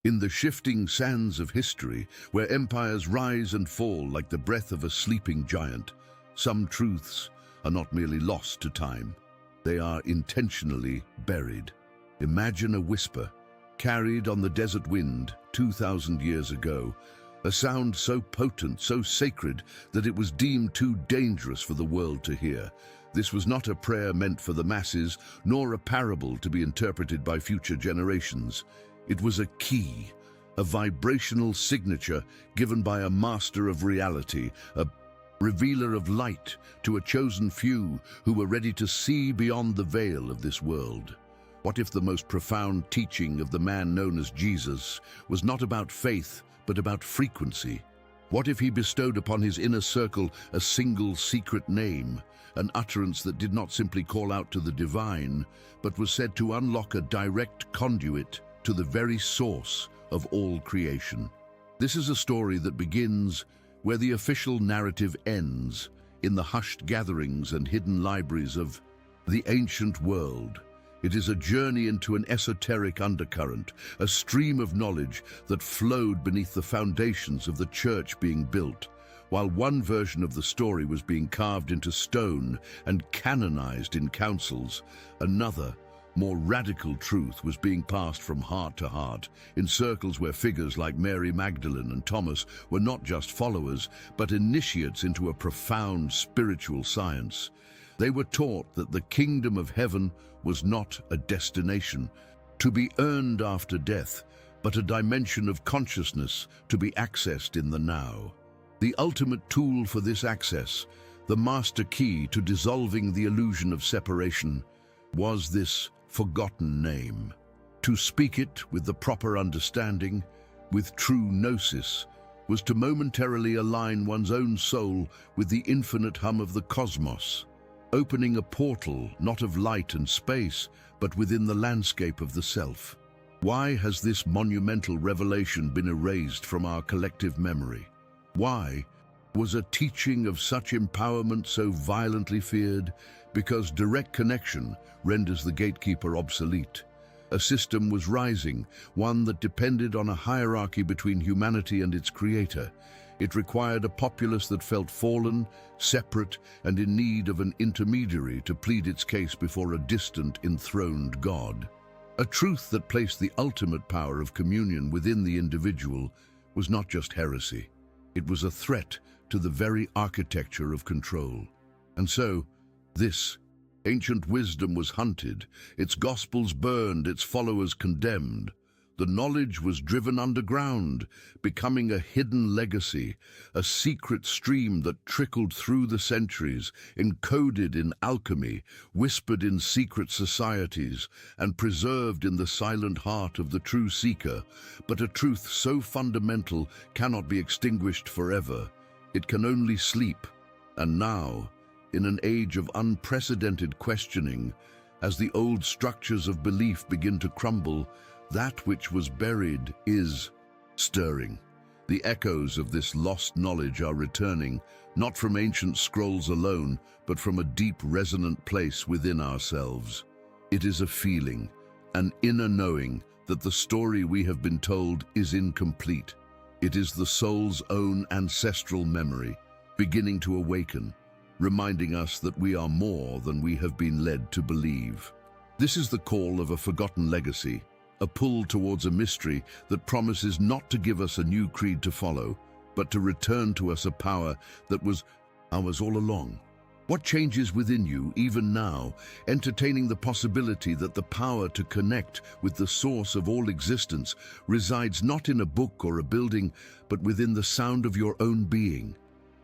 In the shifting sands of history, where empires rise and fall like the breath of a sleeping giant, some truths are not merely lost to time. They are intentionally buried. Imagine a whisper, carried on the desert wind 2,000 years ago, a sound so potent, so sacred, that it was deemed too dangerous for the world to hear. This was not a prayer meant for the masses, nor a parable to be interpreted by future generations. It was a key, a vibrational signature given by a master of reality, a revealer of light to a chosen few who were ready to see beyond the veil of this world. What if the most profound teaching of the man known as Jesus was not about faith, but about frequency? What if he bestowed upon his inner circle a single secret name, an utterance that did not simply call out to the divine, but was said to unlock a direct conduit to the very source of all creation? This is a story that begins where the official narrative ends, in the hushed gatherings and hidden libraries of the ancient world. It is a journey into an esoteric undercurrent, a stream of knowledge that flowed beneath the foundations of the church being built. While one version of the story was being carved into stone and canonized in councils, another, more radical truth was being passed from heart to heart, in circles where figures like Mary Magdalene and Thomas were not just followers, but initiates into a profound spiritual science. They were taught that the kingdom of heaven was not a destination to be earned after death, but a dimension of consciousness to be accessed in the now. The ultimate tool for this access, the master key to dissolving the illusion of separation, was this forgotten name. To speak it with the proper understanding, with true gnosis, was to momentarily align one's own soul with the infinite hum of the cosmos, opening a portal not of light and space, but within the landscape of the self. Why has this monumental revelation been erased from our collective memory? Why was a teaching of such empowerment so violently feared? Because direct connection renders the gatekeeper obsolete. A system was rising, one that depended on a hierarchy between humanity and its creator. It required a populace that felt fallen, separate, and in need of an intermediary to plead its case before a distant, enthroned God. A truth that placed the ultimate power of communion within the individual was not just heresy. It was a threat to the very architecture of control. And so, this ancient wisdom was hunted, its gospels burned, its followers condemned. The knowledge was driven underground, becoming a hidden legacy, a secret stream that trickled through the centuries, encoded in alchemy, whispered in secret societies, and preserved in the silent heart of the true seeker. But a truth so fundamental cannot be extinguished forever. It can only sleep. And now, in an age of unprecedented questioning, as the old structures of belief begin to crumble, that which was buried is stirring. The echoes of this lost knowledge are returning, not from ancient scrolls alone, but from a deep resonant place within ourselves. It is a feeling, an inner knowing that the story we have been told is incomplete. It is the soul's own ancestral memory, beginning to awaken, reminding us that we are more than we have been led to believe. This is the call of a forgotten legacy, a pull towards a mystery that promises not to give us a new creed to follow, but to return to us a power that was ours all along. What changes within you, even now, entertaining the possibility that the power to connect with the source of all existence resides not in a book or a building, but within the sound of your own being?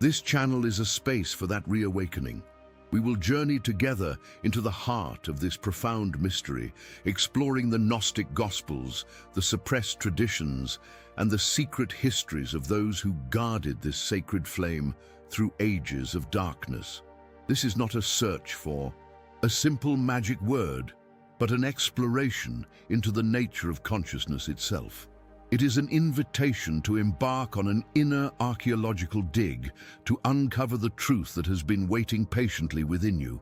This channel is a space for that reawakening. We will journey together into the heart of this profound mystery, exploring the Gnostic Gospels, the suppressed traditions, and the secret histories of those who guarded this sacred flame through ages of darkness. This is not a search for a simple magic word, but an exploration into the nature of consciousness itself. It is an invitation to embark on an inner archaeological dig to uncover the truth that has been waiting patiently within you.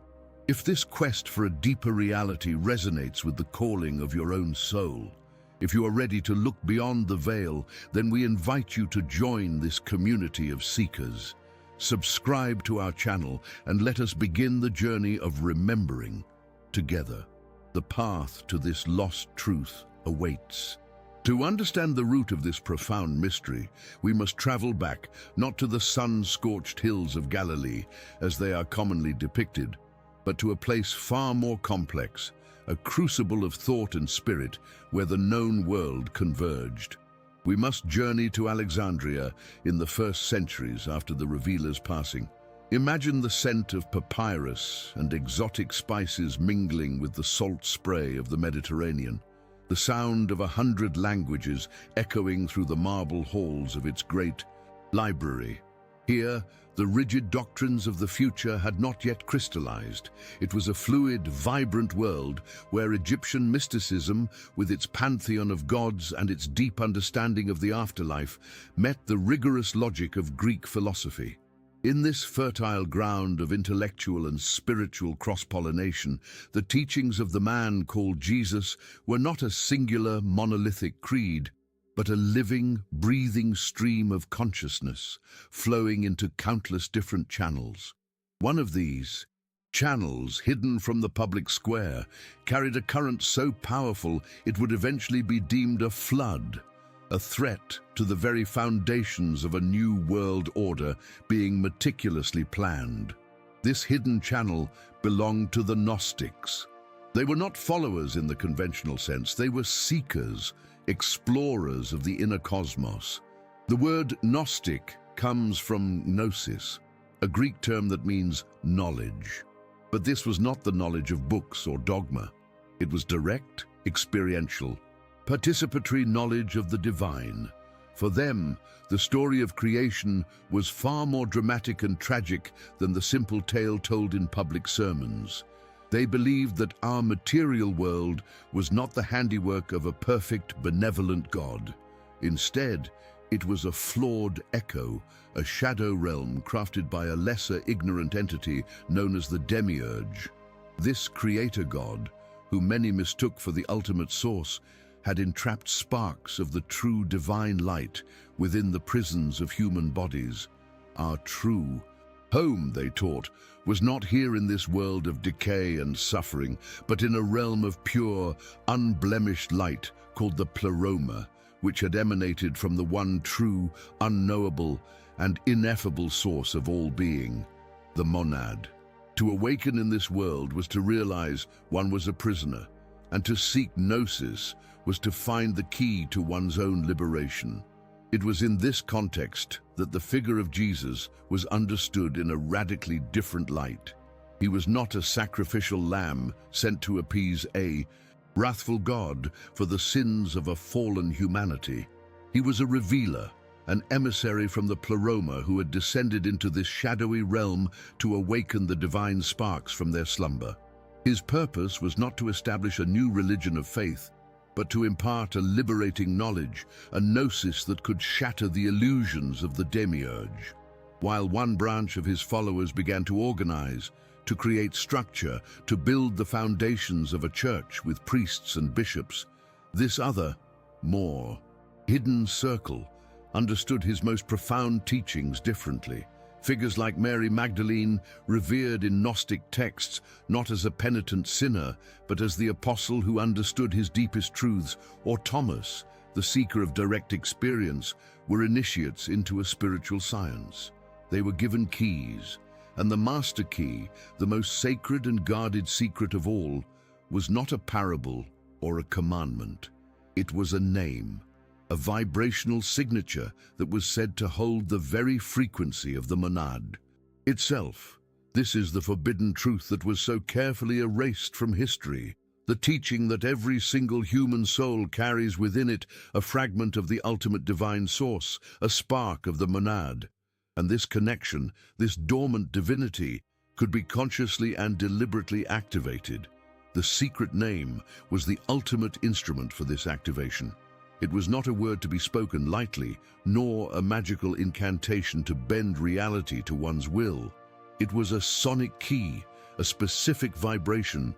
If this quest for a deeper reality resonates with the calling of your own soul, If you are ready to look beyond the veil, then we invite you to join this community of seekers. Subscribe to our channel and let us begin the journey of remembering together. The path to this lost truth awaits. To understand the root of this profound mystery, we must travel back, not to the sun-scorched hills of Galilee, as they are commonly depicted, but to a place far more complex, a crucible of thought and spirit where the known world converged. We must journey to Alexandria in the first centuries after the Revealer's passing. Imagine the scent of papyrus and exotic spices mingling with the salt spray of the Mediterranean, the sound of 100 languages echoing through the marble halls of its great library. Here, the rigid doctrines of the future had not yet crystallized. It was a fluid, vibrant world where Egyptian mysticism, with its pantheon of gods and its deep understanding of the afterlife, met the rigorous logic of Greek philosophy. In this fertile ground of intellectual and spiritual cross-pollination, the teachings of the man called Jesus were not a singular, monolithic creed, but a living, breathing stream of consciousness, flowing into countless different channels. One of these channels, hidden from the public square, carried a current so powerful it would eventually be deemed a flood, a threat to the very foundations of a new world order being meticulously planned. This hidden channel belonged to the Gnostics. They were not followers in the conventional sense, they were seekers, explorers of the inner cosmos. The word Gnostic comes from gnosis, a Greek term that means knowledge. But this was not the knowledge of books or dogma. It was direct, experiential, participatory knowledge of the divine. For them, the story of creation was far more dramatic and tragic than the simple tale told in public sermons. They believed that our material world was not the handiwork of a perfect, benevolent God. Instead, it was a flawed echo, a shadow realm crafted by a lesser ignorant entity known as the demiurge. This creator god, who many mistook for the ultimate source, had entrapped sparks of the true divine light within the prisons of human bodies. Our true home, they taught, was not here in this world of decay and suffering, but in a realm of pure, unblemished light called the pleroma, which had emanated from the one true, unknowable, and ineffable source of all being, the monad. To awaken in this world was to realize one was a prisoner, and to seek gnosis was to find the key to one's own liberation. It was in this context that the figure of Jesus was understood in a radically different light. He was not a sacrificial lamb sent to appease a wrathful God for the sins of a fallen humanity. He was a revealer, an emissary from the pleroma who had descended into this shadowy realm to awaken the divine sparks from their slumber. His purpose was not to establish a new religion of faith, but to impart a liberating knowledge, a gnosis that could shatter the illusions of the demiurge. While one branch of his followers began to organize, to create structure, to build the foundations of a church with priests and bishops, this other, more hidden circle understood his most profound teachings differently. Figures like Mary Magdalene, revered in Gnostic texts not as a penitent sinner, but as the apostle who understood his deepest truths, or Thomas, the seeker of direct experience, were initiates into a spiritual science. They were given keys, and the master key, the most sacred and guarded secret of all, was not a parable or a commandment. It was a name, a vibrational signature that was said to hold the very frequency of the monad itself. This is the forbidden truth that was so carefully erased from history, the teaching that every single human soul carries within it a fragment of the ultimate divine source, a spark of the monad. And this connection, this dormant divinity, could be consciously and deliberately activated. The secret name was the ultimate instrument for this activation. It was not a word to be spoken lightly, nor a magical incantation to bend reality to one's will. It was a sonic key, a specific vibration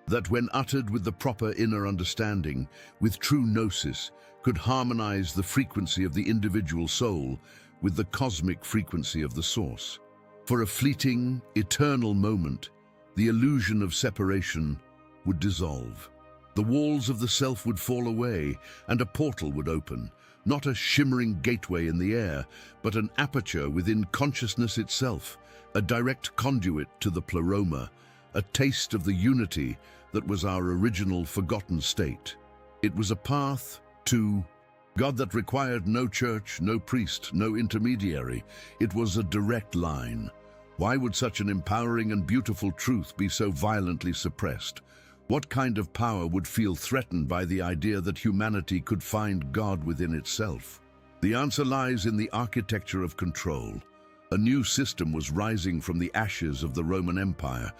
that when uttered with the proper inner understanding, with true gnosis, could harmonize the frequency of the individual soul with the cosmic frequency of the source. For a fleeting, eternal moment, the illusion of separation would dissolve. The walls of the self would fall away, and a portal would open, not a shimmering gateway in the air, but an aperture within consciousness itself, a direct conduit to the pleroma, a taste of the unity that was our original forgotten state. It was a path to God that required no church, no priest, no intermediary. It was a direct line. Why would such an empowering and beautiful truth be so violently suppressed? What kind of power would feel threatened by the idea that humanity could find God within itself? The answer lies in the architecture of control. A new system was rising from the ashes of the Roman Empire,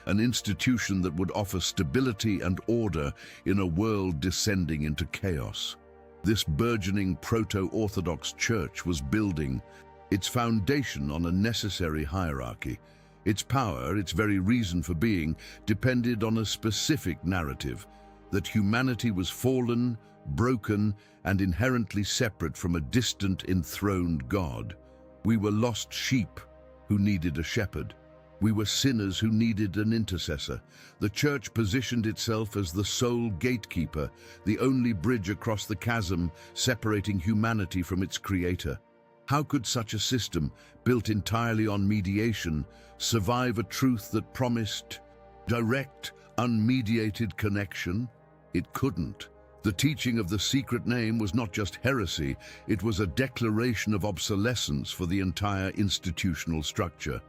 an institution that would offer stability and order in a world descending into chaos. This burgeoning proto-Orthodox church was building its foundation on a necessary hierarchy. Its power, its very reason for being, depended on a specific narrative, that humanity was fallen, broken, and inherently separate from a distant, enthroned God. We were lost sheep who needed a shepherd. We were sinners who needed an intercessor. The church positioned itself as the sole gatekeeper, the only bridge across the chasm separating humanity from its creator. How could such a system, built entirely on mediation, survive a truth that promised direct, unmediated connection? It couldn't. The teaching of the secret name was not just heresy, it was a declaration of obsolescence for the entire institutional structure.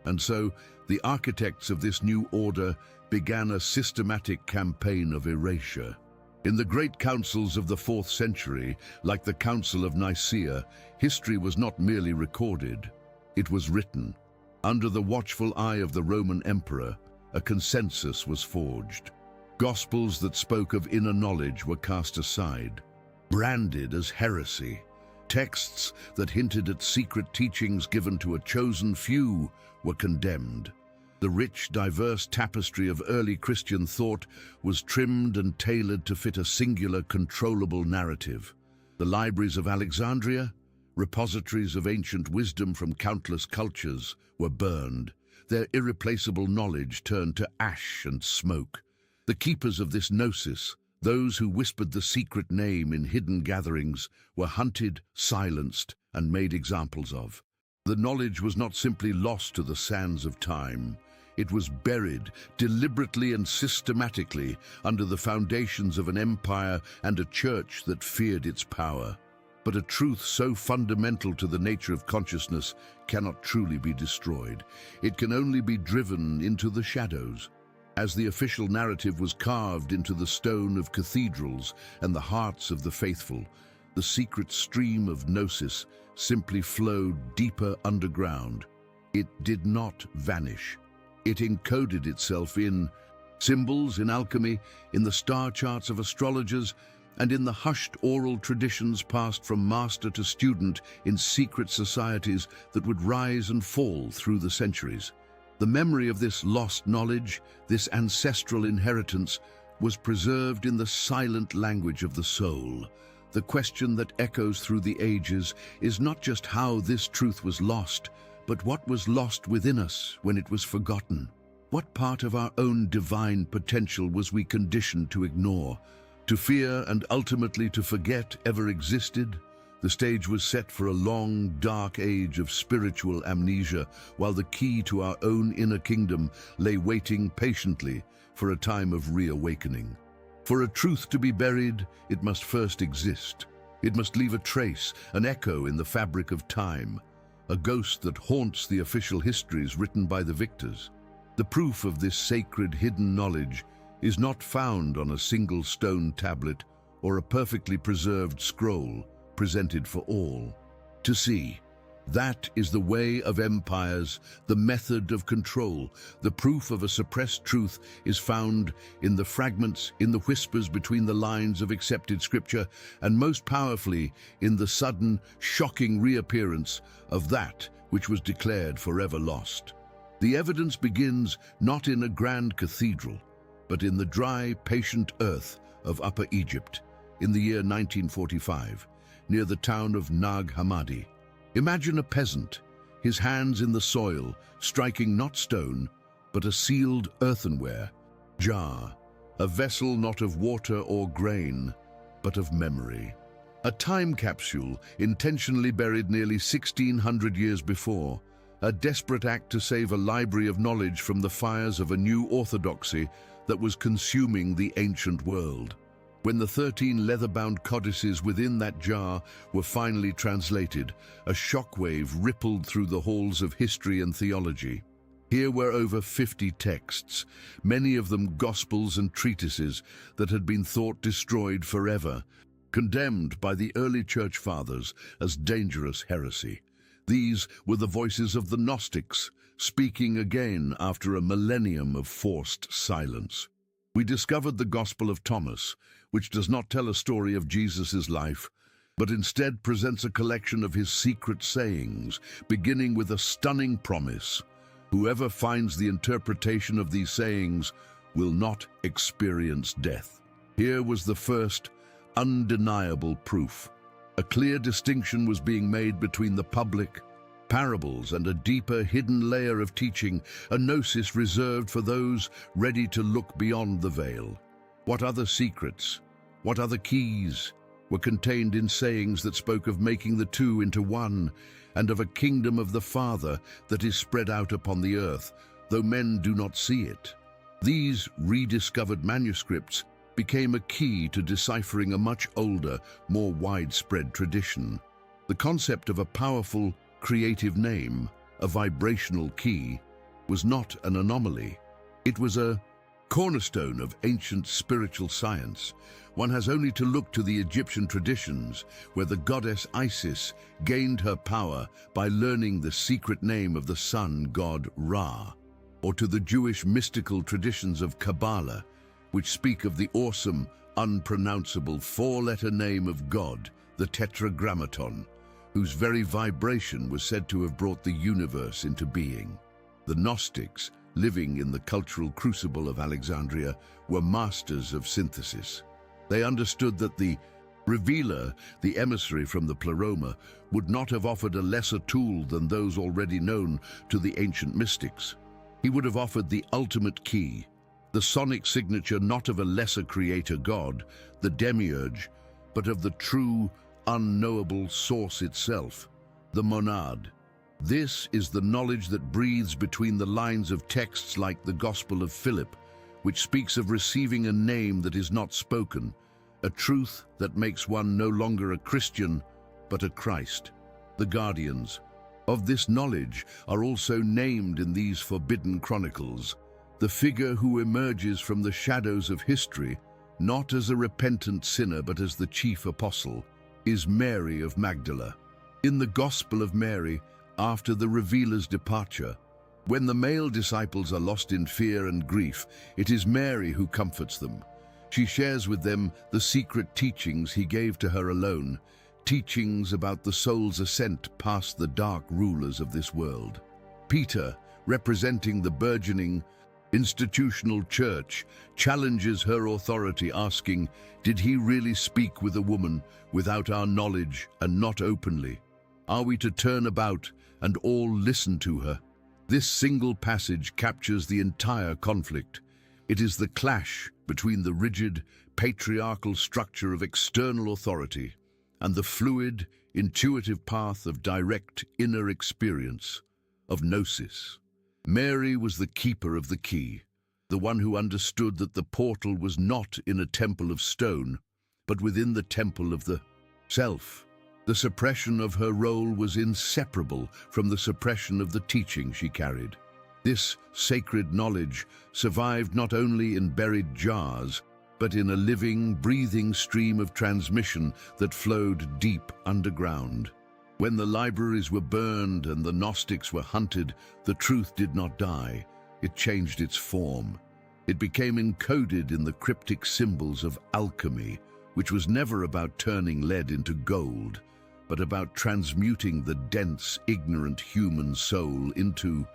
And so, the architects of this new order began a systematic campaign of erasure. In the great councils of the 4th century, like the Council of Nicaea, history was not merely recorded, it was written. Under the watchful eye of the Roman emperor, a consensus was forged. Gospels that spoke of inner knowledge were cast aside, branded as heresy. Texts that hinted at secret teachings given to a chosen few were condemned. The rich, diverse tapestry of early Christian thought was trimmed and tailored to fit a singular, controllable narrative. The libraries of Alexandria, repositories of ancient wisdom from countless cultures, were burned, their irreplaceable knowledge turned to ash and smoke. The keepers of this gnosis, those who whispered the secret name in hidden gatherings, were hunted, silenced, and made examples of. The knowledge was not simply lost to the sands of time. It was buried, deliberately and systematically, under the foundations of an empire and a church that feared its power. But a truth so fundamental to the nature of consciousness cannot truly be destroyed. It can only be driven into the shadows. As the official narrative was carved into the stone of cathedrals and the hearts of the faithful, the secret stream of gnosis simply flowed deeper underground. It did not vanish. It encoded itself in symbols, in alchemy, in the star charts of astrologers, and in the hushed oral traditions passed from master to student in secret societies that would rise and fall through the centuries. The memory of this lost knowledge, this ancestral inheritance, was preserved in the silent language of the soul. The question that echoes through the ages is not just how this truth was lost, but what was lost within us when it was forgotten. What part of our own divine potential was we conditioned to ignore, to fear, and ultimately to forget ever existed? The stage was set for a long, dark age of spiritual amnesia, while the key to our own inner kingdom lay waiting patiently for a time of reawakening. For a truth to be buried, it must first exist. It must leave a trace, an echo in the fabric of time, a ghost that haunts the official histories written by the victors. The proof of this sacred hidden knowledge is not found on a single stone tablet or a perfectly preserved scroll presented for all to see. That is the way of empires, the method of control. The proof of a suppressed truth is found in the fragments, in the whispers between the lines of accepted scripture, and most powerfully in the sudden, shocking reappearance of that which was declared forever lost. The evidence begins not in a grand cathedral, but in the dry, patient earth of Upper Egypt in the year 1945, near the town of Nag Hammadi. Imagine a peasant, his hands in the soil, striking not stone, but a sealed earthenware jar, a vessel not of water or grain, but of memory. A time capsule intentionally buried nearly 1600 years before, a desperate act to save a library of knowledge from the fires of a new orthodoxy that was consuming the ancient world. When the 13 leather-bound codices within that jar were finally translated, a shockwave rippled through the halls of history and theology. Here were over 50 texts, many of them gospels and treatises that had been thought destroyed forever, condemned by the early church fathers as dangerous heresy. These were the voices of the Gnostics, speaking again after a millennium of forced silence. We discovered the Gospel of Thomas, which does not tell a story of Jesus' life, but instead presents a collection of his secret sayings, beginning with a stunning promise: whoever finds the interpretation of these sayings will not experience death. Here was the first, undeniable proof. A clear distinction was being made between the public parables and a deeper, hidden layer of teaching, a gnosis reserved for those ready to look beyond the veil. What other secrets, what other keys were contained in sayings that spoke of making the two into one, and of a kingdom of the Father that is spread out upon the earth, though men do not see it? These rediscovered manuscripts became a key to deciphering a much older, more widespread tradition. The concept of a powerful, creative name, a vibrational key, was not an anomaly. It was a cornerstone of ancient spiritual science. One has only to look to the Egyptian traditions, where the goddess Isis gained her power by learning the secret name of the sun god Ra, or to the Jewish mystical traditions of Kabbalah, which speak of the awesome, unpronounceable four-letter name of God, the Tetragrammaton, whose very vibration was said to have brought the universe into being. The Gnostics, living in the cultural crucible of Alexandria, were masters of synthesis. They understood that the revealer, the emissary from the pleroma, would not have offered a lesser tool than those already known to the ancient mystics. He would have offered the ultimate key, the sonic signature not of a lesser creator god, the demiurge, but of the true, unknowable source itself, the monad. This is the knowledge that breathes between the lines of texts like the Gospel of Philip, which speaks of receiving a name that is not spoken, a truth that makes one no longer a Christian, but a Christ. The guardians of this knowledge are also named in these forbidden chronicles. The figure who emerges from the shadows of history, not as a repentant sinner but as the chief apostle, is Mary of Magdala. In the Gospel of Mary, after the revealer's departure, when the male disciples are lost in fear and grief, it is Mary who comforts them. She shares with them the secret teachings he gave to her alone, teachings about the soul's ascent past the dark rulers of this world. Peter, representing the burgeoning institutional church, challenges her authority, asking, "Did he really speak with a woman without our knowledge and not openly? Are we to turn about and all listen to her?" This single passage captures the entire conflict. It is the clash between the rigid, patriarchal structure of external authority and the fluid, intuitive path of direct inner experience, of gnosis. Mary was the keeper of the key, the one who understood that the portal was not in a temple of stone, but within the temple of the self. The suppression of her role was inseparable from the suppression of the teaching she carried. This sacred knowledge survived not only in buried jars, but in a living, breathing stream of transmission that flowed deep underground. When the libraries were burned and the Gnostics were hunted, the truth did not die. It changed its form. It became encoded in the cryptic symbols of alchemy, which was never about turning lead into gold, but about transmuting the dense, ignorant human soul into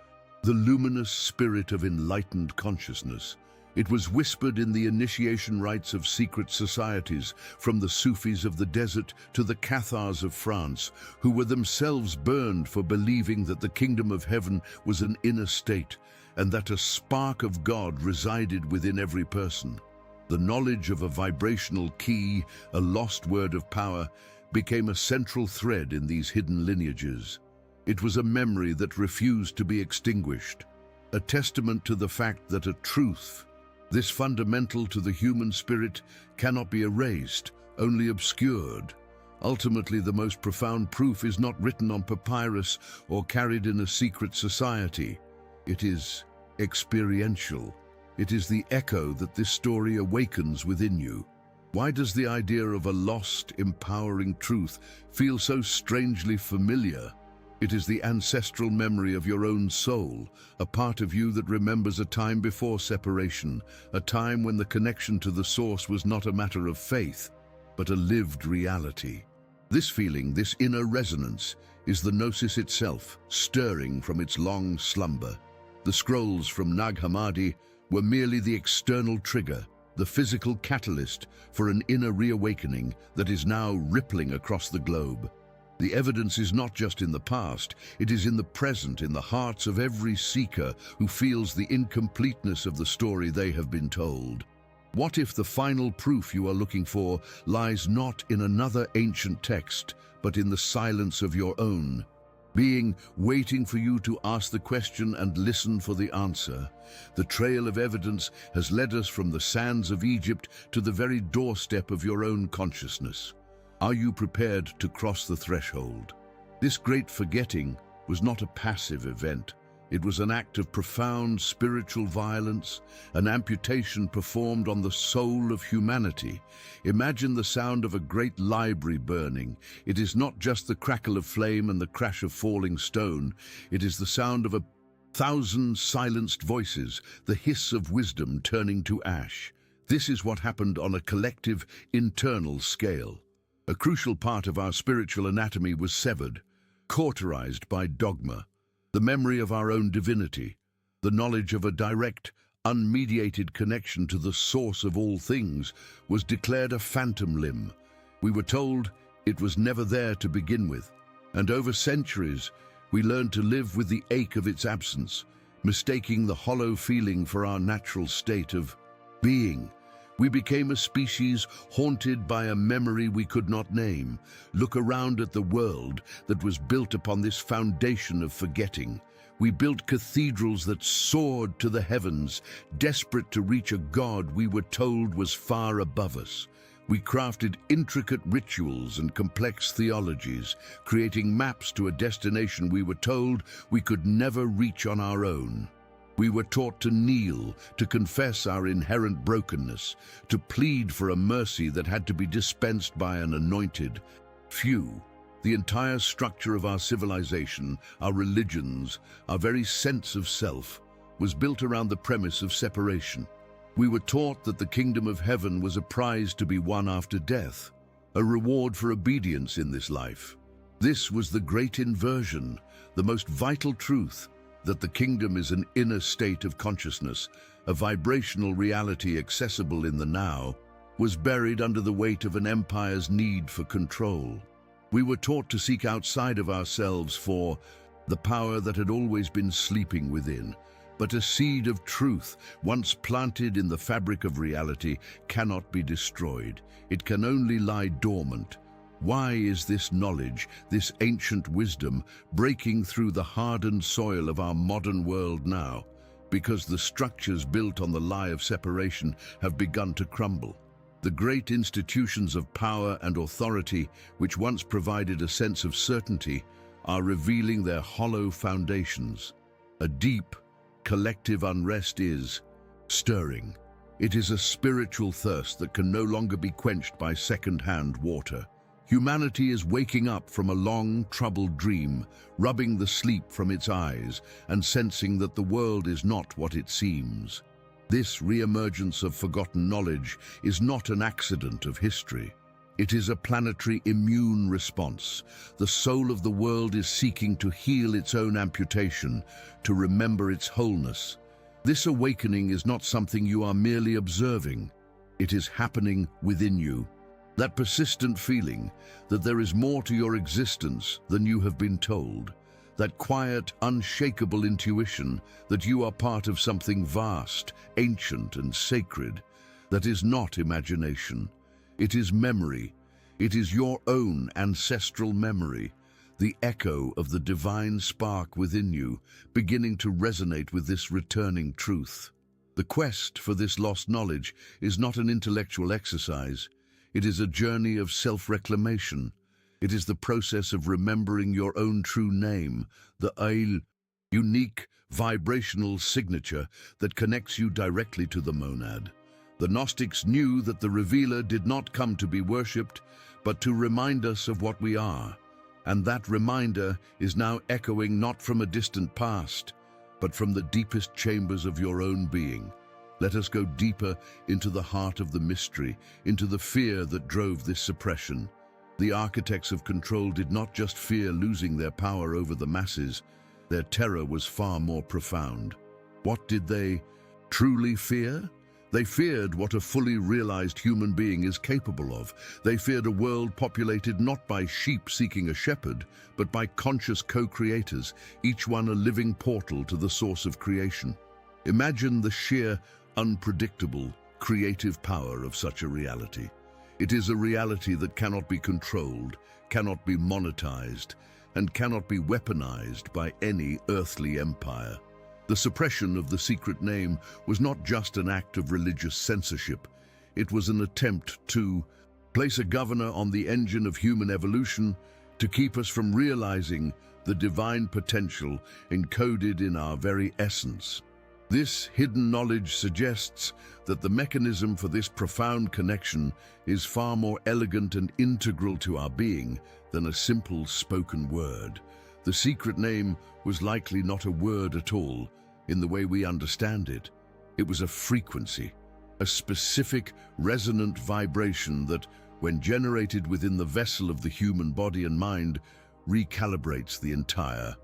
the luminous spirit of enlightened consciousness. It was whispered in the initiation rites of secret societies, from the Sufis of the desert to the Cathars of France, who were themselves burned for believing that the kingdom of heaven was an inner state and that a spark of God resided within every person. The knowledge of a vibrational key, a lost word of power, became a central thread in these hidden lineages. It was a memory that refused to be extinguished, a testament to the fact that a truth, this fundamental to the human spirit, cannot be erased, only obscured. Ultimately, the most profound proof is not written on papyrus or carried in a secret society. It is experiential. It is the echo that this story awakens within you. Why does the idea of a lost, empowering truth feel so strangely familiar? It is the ancestral memory of your own soul, a part of you that remembers a time before separation, a time when the connection to the source was not a matter of faith, but a lived reality. This feeling, this inner resonance, is the gnosis itself, stirring from its long slumber. The scrolls from Nag Hammadi were merely the external trigger, the physical catalyst for an inner reawakening that is now rippling across the globe. The evidence is not just in the past, it is in the present, in the hearts of every seeker who feels the incompleteness of the story they have been told. What if the final proof you are looking for lies not in another ancient text, but in the silence of your own being, waiting for you to ask the question and listen for the answer? The trail of evidence has led us from the sands of Egypt to the very doorstep of your own consciousness. Are you prepared to cross the threshold? This great forgetting was not a passive event. It was an act of profound spiritual violence, an amputation performed on the soul of humanity. Imagine the sound of a great library burning. It is not just the crackle of flame and the crash of falling stone. It is the sound of 1,000 silenced voices, the hiss of wisdom turning to ash. This is what happened on a collective, internal scale. A crucial part of our spiritual anatomy was severed, cauterized by dogma. The memory of our own divinity, the knowledge of a direct, unmediated connection to the source of all things, was declared a phantom limb. We were told it was never there to begin with, and over centuries we learned to live with the ache of its absence, mistaking the hollow feeling for our natural state of being. We became a species haunted by a memory we could not name. Look around at the world that was built upon this foundation of forgetting. We built cathedrals that soared to the heavens, desperate to reach a God we were told was far above us. We crafted intricate rituals and complex theologies, creating maps to a destination we were told we could never reach on our own. We were taught to kneel, to confess our inherent brokenness, to plead for a mercy that had to be dispensed by an anointed few. The entire structure of our civilization, our religions, our very sense of self, was built around the premise of separation. We were taught that the kingdom of heaven was a prize to be won after death, a reward for obedience in this life. This was the great inversion, the most vital truth, that the kingdom is an inner state of consciousness, a vibrational reality accessible in the now, was buried under the weight of an empire's need for control. We were taught to seek outside of ourselves for the power that had always been sleeping within. But a seed of truth, once planted in the fabric of reality, cannot be destroyed. It can only lie dormant. Why is this knowledge, this ancient wisdom, breaking through the hardened soil of our modern world now? Because the structures built on the lie of separation have begun to crumble. The great institutions of power and authority, which once provided a sense of certainty, are revealing their hollow foundations. A deep, collective unrest is stirring. It is a spiritual thirst that can no longer be quenched by second-hand water. Humanity is waking up from a long, troubled dream, rubbing the sleep from its eyes and sensing that the world is not what it seems. This re-emergence of forgotten knowledge is not an accident of history. It is a planetary immune response. The soul of the world is seeking to heal its own amputation, to remember its wholeness. This awakening is not something you are merely observing. It is happening within you. That persistent feeling that there is more to your existence than you have been told. That quiet, unshakable intuition that you are part of something vast, ancient, and sacred. That is not imagination. It is memory. It is your own ancestral memory, the echo of the divine spark within you, beginning to resonate with this returning truth. The quest for this lost knowledge is not an intellectual exercise. It is a journey of self-reclamation. It is the process of remembering your own true name, the unique vibrational signature that connects you directly to the monad. The Gnostics knew that the Revealer did not come to be worshipped, but to remind us of what we are. And that reminder is now echoing not from a distant past, but from the deepest chambers of your own being. Let us go deeper into the heart of the mystery, into the fear that drove this suppression. The architects of control did not just fear losing their power over the masses. Their terror was far more profound. What did they truly fear? They feared what a fully realized human being is capable of. They feared a world populated not by sheep seeking a shepherd, but by conscious co-creators, each one a living portal to the source of creation. Imagine the sheer, unpredictable, creative power of such a reality. It is a reality that cannot be controlled, cannot be monetized, and cannot be weaponized by any earthly empire. The suppression of the secret name was not just an act of religious censorship. It was an attempt to place a governor on the engine of human evolution, to keep us from realizing the divine potential encoded in our very essence. This hidden knowledge suggests that the mechanism for this profound connection is far more elegant and integral to our being than a simple spoken word. The secret name was likely not a word at all, in the way we understand it. It was a frequency, a specific resonant vibration that, when generated within the vessel of the human body and mind, recalibrates the entire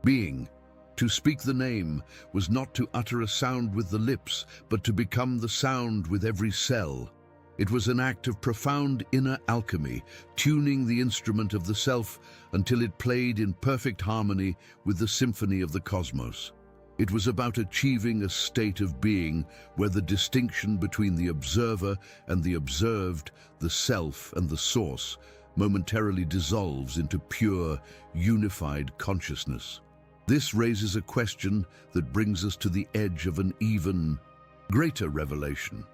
being. To speak the name was not to utter a sound with the lips, but to become the sound with every cell. It was an act of profound inner alchemy, tuning the instrument of the self until it played in perfect harmony with the symphony of the cosmos. It was about achieving a state of being where the distinction between the observer and the observed, the self and the source, momentarily dissolves into pure, unified consciousness. This raises a question that brings us to the edge of an even greater revelation.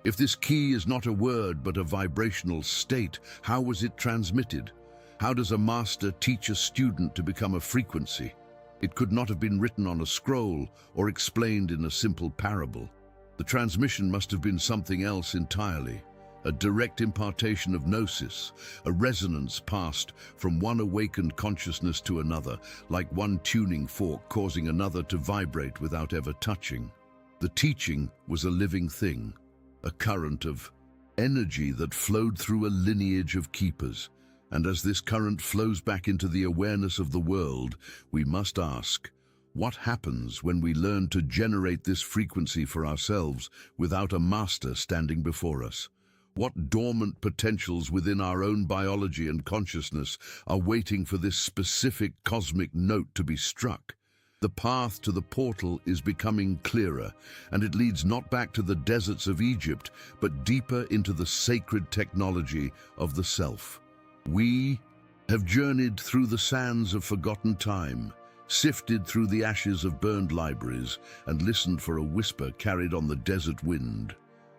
If this key is not a word but a vibrational state, how was it transmitted? How does a master teach a student to become a frequency? It could not have been written on a scroll or explained in a simple parable. The transmission must have been something else entirely, a direct impartation of gnosis, a resonance passed from one awakened consciousness to another, like one tuning fork causing another to vibrate without ever touching. The teaching was a living thing, a current of energy that flowed through a lineage of keepers. And as this current flows back into the awareness of the world, we must ask, what happens when we learn to generate this frequency for ourselves without a master standing before us? What dormant potentials within our own biology and consciousness are waiting for this specific cosmic note to be struck? The path to the portal is becoming clearer, and it leads not back to the deserts of Egypt, but deeper into the sacred technology of the self. We have journeyed through the sands of forgotten time, sifted through the ashes of burned libraries, and listened for a whisper carried on the desert wind.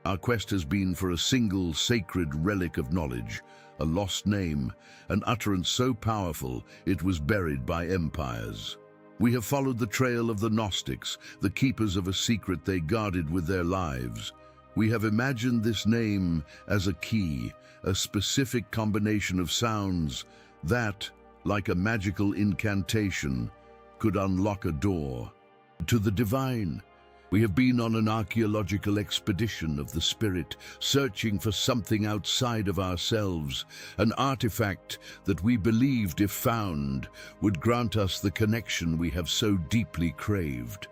Our quest has been for a single sacred relic of knowledge, a lost name, an utterance so powerful it was buried by empires. We have followed the trail of the Gnostics, the keepers of a secret they guarded with their lives. We have imagined this name as a key, a specific combination of sounds that, like a magical incantation, could unlock a door to the divine. We have been on an archaeological expedition of the spirit, searching for something outside of ourselves, an artifact that we believed, if found, would grant us the connection we have so deeply craved.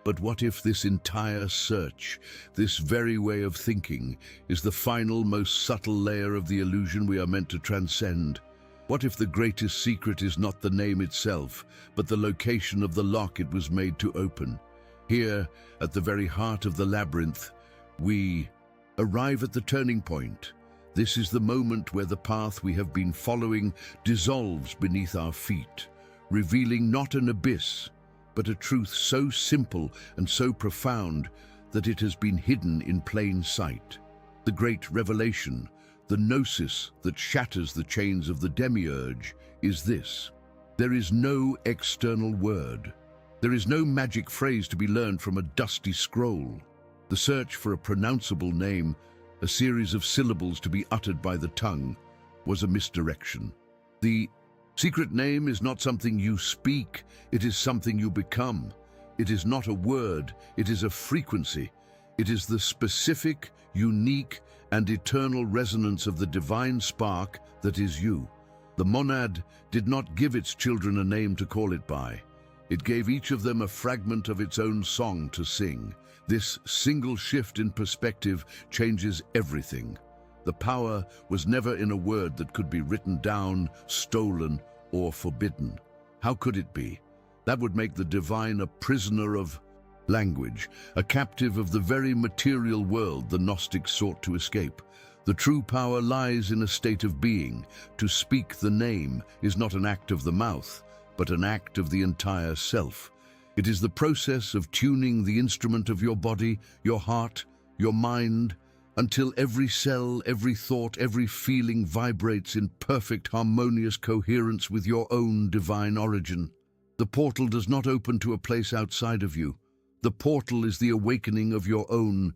But what if this entire search, this very way of thinking, is the final, most subtle layer of the illusion we are meant to transcend? What if the greatest secret is not the name itself, but the location of the lock it was made to open? Here, at the very heart of the labyrinth, we arrive at the turning point. This is the moment where the path we have been following dissolves beneath our feet, revealing not an abyss, but a truth so simple and so profound that it has been hidden in plain sight. The great revelation, the gnosis that shatters the chains of the demiurge, is this: there is no external word. There is no magic phrase to be learned from a dusty scroll. The search for a pronounceable name, a series of syllables to be uttered by the tongue, was a misdirection. The secret name is not something you speak, it is something you become. It is not a word, it is a frequency. It is the specific, unique, and eternal resonance of the divine spark that is you. The monad did not give its children a name to call it by. It gave each of them a fragment of its own song to sing. This single shift in perspective changes everything. The power was never in a word that could be written down, stolen, or forbidden. How could it be? That would make the divine a prisoner of language, a captive of the very material world the Gnostics sought to escape. The true power lies in a state of being. To speak the name is not an act of the mouth, but an act of the entire self. It is the process of tuning the instrument of your body, your heart, your mind, until every cell, every thought, every feeling vibrates in perfect harmonious coherence with your own divine origin. The portal does not open to a place outside of you. The portal is the awakening of your own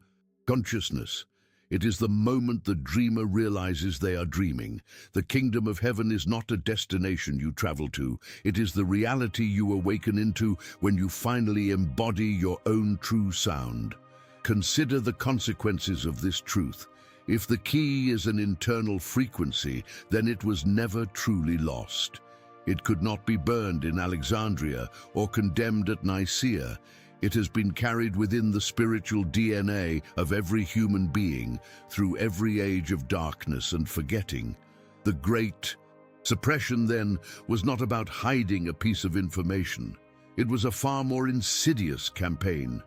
consciousness. It is the moment the dreamer realizes they are dreaming. The kingdom of heaven is not a destination you travel to. It is the reality you awaken into when you finally embody your own true sound. Consider the consequences of this truth. If the key is an internal frequency, then it was never truly lost. It could not be burned in Alexandria or condemned at Nicaea. It has been carried within the spiritual DNA of every human being through every age of darkness and forgetting. The great suppression, then, was not about hiding a piece of information. It was a far more insidious campaign.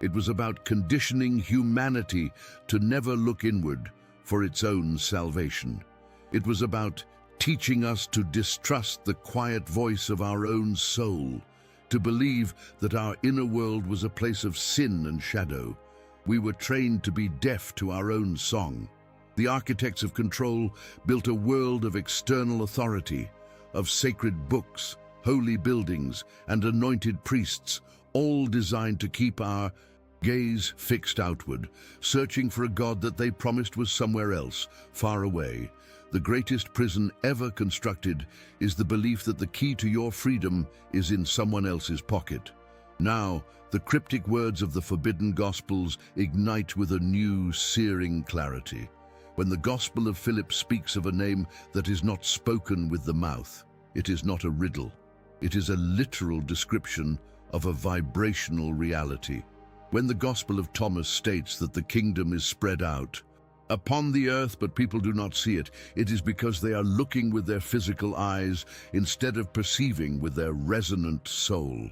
It was about conditioning humanity to never look inward for its own salvation. It was about teaching us to distrust the quiet voice of our own soul, to believe that our inner world was a place of sin and shadow. We were trained to be deaf to our own song. The architects of control built a world of external authority, of sacred books, holy buildings, and anointed priests, all designed to keep our gaze fixed outward, searching for a God that they promised was somewhere else, far away. The greatest prison ever constructed is the belief that the key to your freedom is in someone else's pocket. Now, the cryptic words of the forbidden Gospels ignite with a new, searing clarity. When the Gospel of Philip speaks of a name that is not spoken with the mouth, it is not a riddle. It is a literal description of a vibrational reality. When the Gospel of Thomas states that the kingdom is spread out upon the earth, but people do not see it, it is because they are looking with their physical eyes instead of perceiving with their resonant soul.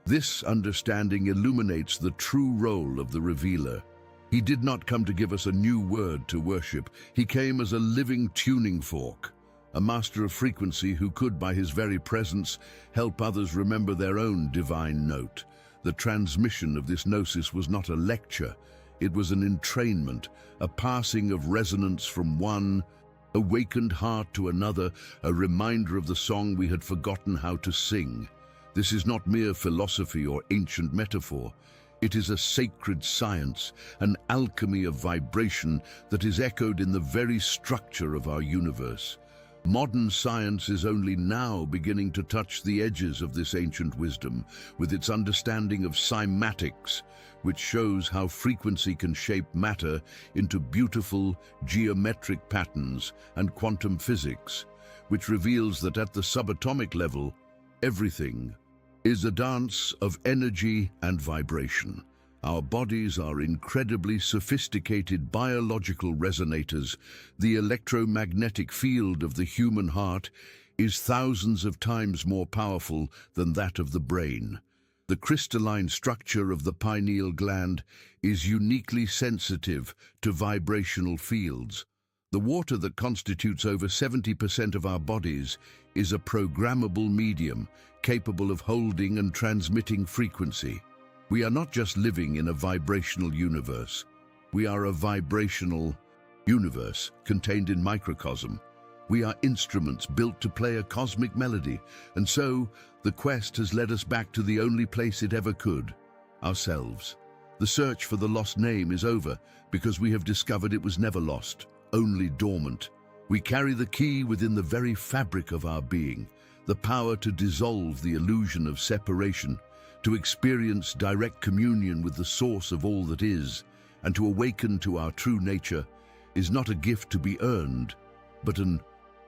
This understanding illuminates the true role of the revealer. He did not come to give us a new word to worship. He came as a living tuning fork, a master of frequency who could, by his very presence, help others remember their own divine note. The transmission of this gnosis was not a lecture. It was an entrainment, a passing of resonance from one awakened heart to another, a reminder of the song we had forgotten how to sing. This is not mere philosophy or ancient metaphor. It is a sacred science, an alchemy of vibration that is echoed in the very structure of our universe. Modern science is only now beginning to touch the edges of this ancient wisdom, with its understanding of cymatics, which shows how frequency can shape matter into beautiful geometric patterns, and quantum physics, which reveals that at the subatomic level, everything is a dance of energy and vibration. Our bodies are incredibly sophisticated biological resonators. The electromagnetic field of the human heart is thousands of times more powerful than that of the brain. The crystalline structure of the pineal gland is uniquely sensitive to vibrational fields. The water that constitutes over 70% of our bodies is a programmable medium capable of holding and transmitting frequency. We are not just living in a vibrational universe. We are a vibrational universe contained in microcosm. We are instruments built to play a cosmic melody, and so the quest has led us back to the only place it ever could, ourselves. The search for the lost name is over because we have discovered it was never lost, only dormant. We carry the key within the very fabric of our being, the power to dissolve the illusion of separation, to experience direct communion with the source of all that is, and to awaken to our true nature is not a gift to be earned, but an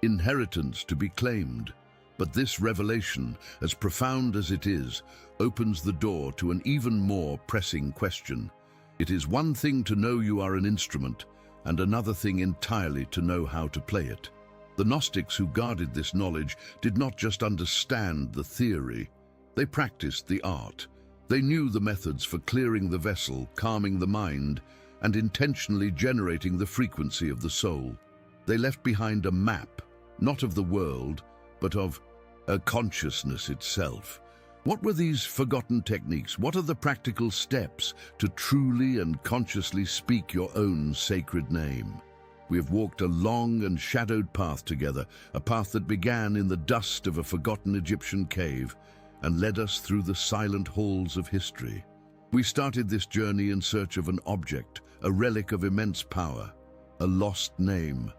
inheritance to be claimed. But this revelation, as profound as it is, opens the door to an even more pressing question. It is one thing to know you are an instrument, and another thing entirely to know how to play it. The Gnostics who guarded this knowledge did not just understand the theory, they practiced the art. They knew the methods for clearing the vessel, calming the mind, and intentionally generating the frequency of the soul. They left behind a map, not of the world, but of a consciousness itself. What were these forgotten techniques? What are the practical steps to truly and consciously speak your own sacred name? We have walked a long and shadowed path together, a path that began in the dust of a forgotten Egyptian cave and led us through the silent halls of history. We started this journey in search of an object, a relic of immense power, a lost name,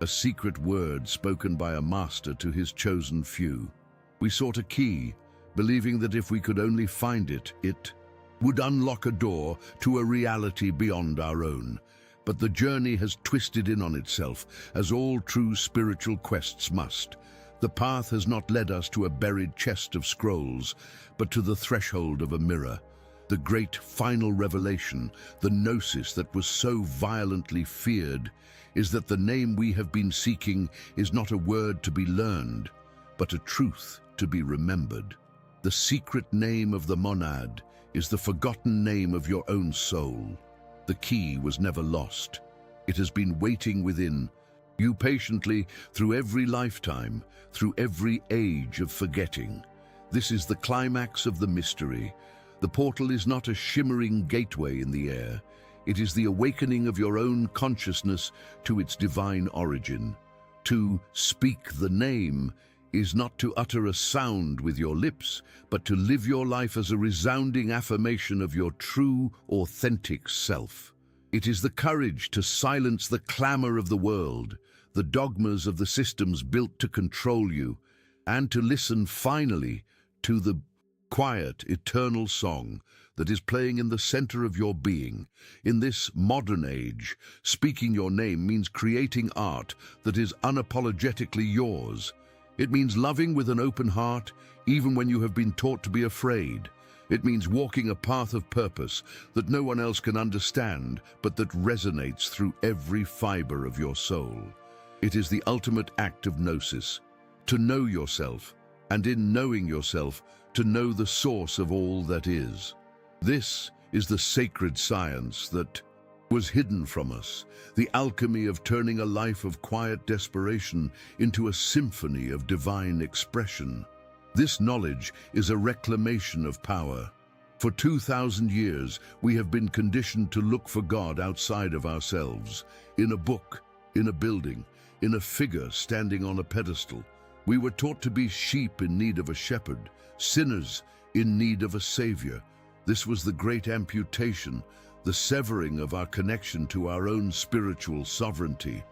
a secret word spoken by a master to his chosen few. We sought a key, believing that if we could only find it, it would unlock a door to a reality beyond our own. But the journey has twisted in on itself, as all true spiritual quests must. The path has not led us to a buried chest of scrolls, but to the threshold of a mirror. The great final revelation, the gnosis that was so violently feared, is that the name we have been seeking is not a word to be learned, but a truth to be remembered. The secret name of the monad is the forgotten name of your own soul. The key was never lost. It has been waiting within you patiently through every lifetime, through every age of forgetting. This is the climax of the mystery. The portal is not a shimmering gateway in the air. It is the awakening of your own consciousness to its divine origin. To speak the name is not to utter a sound with your lips, but to live your life as a resounding affirmation of your true, authentic self. It is the courage to silence the clamor of the world, the dogmas of the systems built to control you, and to listen finally to the quiet, eternal song that is playing in the center of your being. In this modern age, speaking your name means creating art that is unapologetically yours. It means loving with an open heart, even when you have been taught to be afraid. It means walking a path of purpose that no one else can understand, but that resonates through every fiber of your soul. It is the ultimate act of gnosis, to know yourself, and in knowing yourself, to know the source of all that is. This is the sacred science that was hidden from us, the alchemy of turning a life of quiet desperation into a symphony of divine expression. This knowledge is a reclamation of power. For 2,000 years, we have been conditioned to look for God outside of ourselves, in a book, in a building, in a figure standing on a pedestal. We were taught to be sheep in need of a shepherd, sinners in need of a savior. This was the great amputation, the severing of our connection to our own spiritual sovereignty.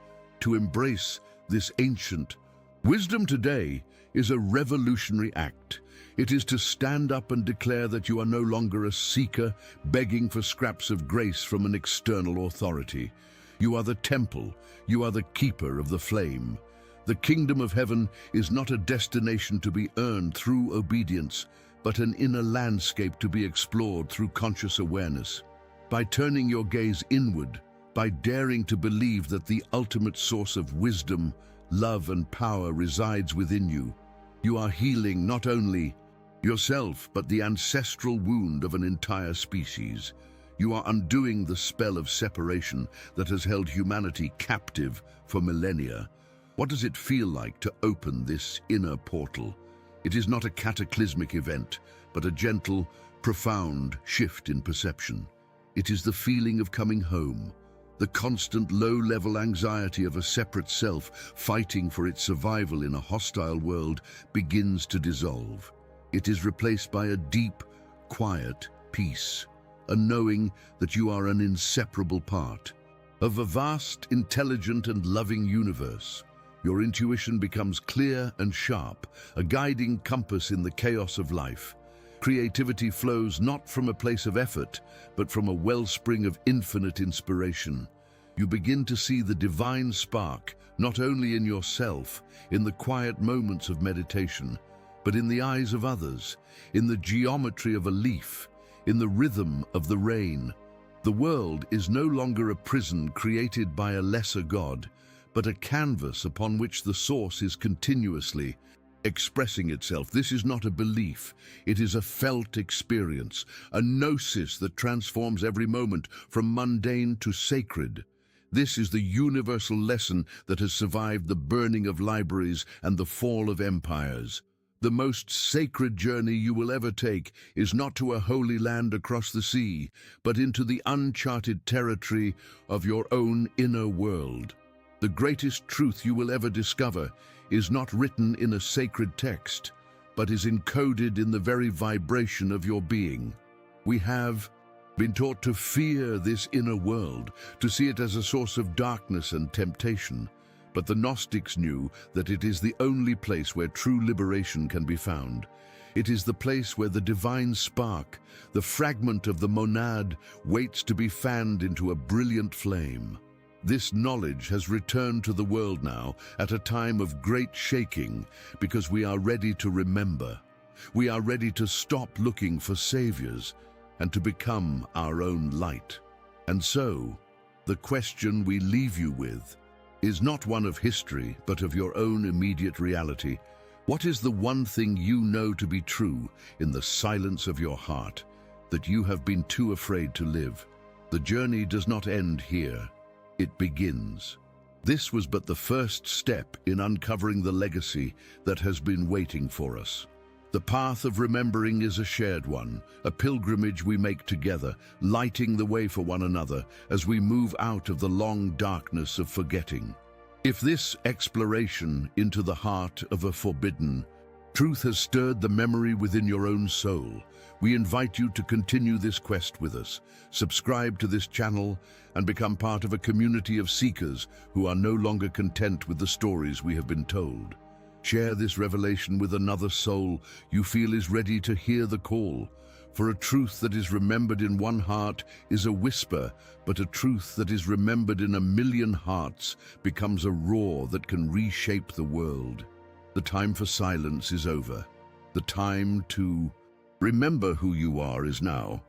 To embrace this ancient wisdom today is a revolutionary act. It is to stand up and declare that you are no longer a seeker begging for scraps of grace from an external authority. You are the temple, you are the keeper of the flame. The kingdom of heaven is not a destination to be earned through obedience, but an inner landscape to be explored through conscious awareness. By turning your gaze inward, by daring to believe that the ultimate source of wisdom, love, and power resides within you, you are healing not only yourself, but the ancestral wound of an entire species. You are undoing the spell of separation that has held humanity captive for millennia. What does it feel like to open this inner portal? It is not a cataclysmic event, but a gentle, profound shift in perception. It is the feeling of coming home, the constant low-level anxiety of a separate self fighting for its survival in a hostile world begins to dissolve. It is replaced by a deep, quiet peace, a knowing that you are an inseparable part of a vast, intelligent, and loving universe. Your intuition becomes clear and sharp, a guiding compass in the chaos of life. Creativity flows not from a place of effort, but from a wellspring of infinite inspiration. You begin to see the divine spark, not only in yourself, in the quiet moments of meditation, but in the eyes of others, in the geometry of a leaf, in the rhythm of the rain. The world is no longer a prison created by a lesser god, but a canvas upon which the source is continuously expressing itself. This is not a belief, it is a felt experience, a gnosis that transforms every moment from mundane to sacred. This is the universal lesson that has survived the burning of libraries and the fall of empires. The most sacred journey you will ever take is not to a holy land across the sea, but into the uncharted territory of your own inner world. The greatest truth you will ever discover is not written in a sacred text, but is encoded in the very vibration of your being. We have been taught to fear this inner world, to see it as a source of darkness and temptation. But the Gnostics knew that it is the only place where true liberation can be found. It is the place where the divine spark, the fragment of the monad, waits to be fanned into a brilliant flame. This knowledge has returned to the world now at a time of great shaking, because we are ready to remember. We are ready to stop looking for saviors and to become our own light. And so, the question we leave you with is not one of history, but of your own immediate reality. What is the one thing you know to be true in the silence of your heart, that you have been too afraid to live? The journey does not end here. It begins. This was but the first step in uncovering the legacy that has been waiting for us. The path of remembering is a shared one, a pilgrimage we make together, lighting the way for one another as we move out of the long darkness of forgetting. If this exploration into the heart of a forbidden truth has stirred the memory within your own soul, we invite you to continue this quest with us. Subscribe to this channel and become part of a community of seekers who are no longer content with the stories we have been told. Share this revelation with another soul you feel is ready to hear the call. For a truth that is remembered in one heart is a whisper, but a truth that is remembered in a million hearts becomes a roar that can reshape the world. The time for silence is over. The time to remember who you are is now.